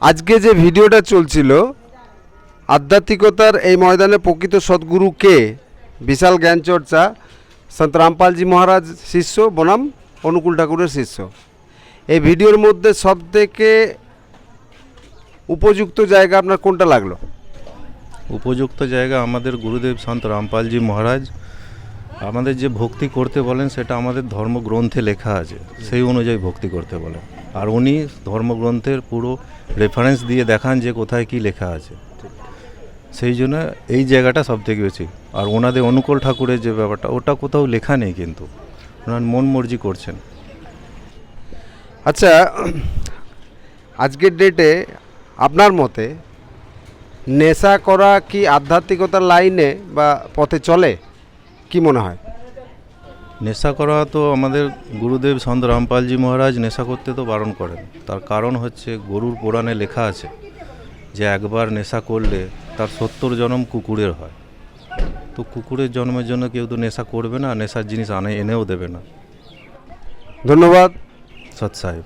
আজকে যে ভিডিওটা চলছিল আধ্যাত্মিকতার এই ময়দানে প্রকৃত সদ্গুরু কে, বিশাল জ্ঞান চর্চা, সন্ত রামপালজি মহারাজ শিষ্য বনাম অনুকূল ঠাকুরের শিষ্য। এই ভিডিওর মধ্যে সবথেকে উপযুক্ত জায়গা আপনার কোনটা লাগলো? উপযুক্ত জায়গা আমাদের গুরুদেব সন্ত রামপালজি মহারাজ আমাদের যে ভক্তি করতে বলেন সেটা আমাদের ধর্মগ্রন্থে লেখা আছে, সেই অনুযায়ী ভক্তি করতে বলেন। আর উনি ধর্মগ্রন্থের পুরো রেফারেন্স দিয়ে দেখান যে কোথায় কি লেখা আছে, সেই জন্য এই জায়গাটা সব থেকে বেশি। আর ওনাদের অনুকূল ঠাকুরের যে ব্যাপারটা, ওটা কোথাও লেখা নেই, কিন্তু ওনার মন মর্জি করছেন। আচ্ছা, আজকের ডেটে আপনার মতে নেশা করা কি আধ্যাত্মিকতার লাইনে বা পথে চলে, কি মনে হয়? নেশা করা তো আমাদের গুরুদেব সন্ত রামপালজি মহারাজ নেশা করতে তো বারণ করেন। তার কারণ হচ্ছে গরুর পুরাণে লেখা আছে যে একবার নেশা করলে তার 70 জন্ম কুকুরের হয়। তো কুকুরের জন্মের জন্য কেউ তো নেশা করবে না, নেশার জিনিস এনেও দেবে না। ধন্যবাদ সৎ সাহেব।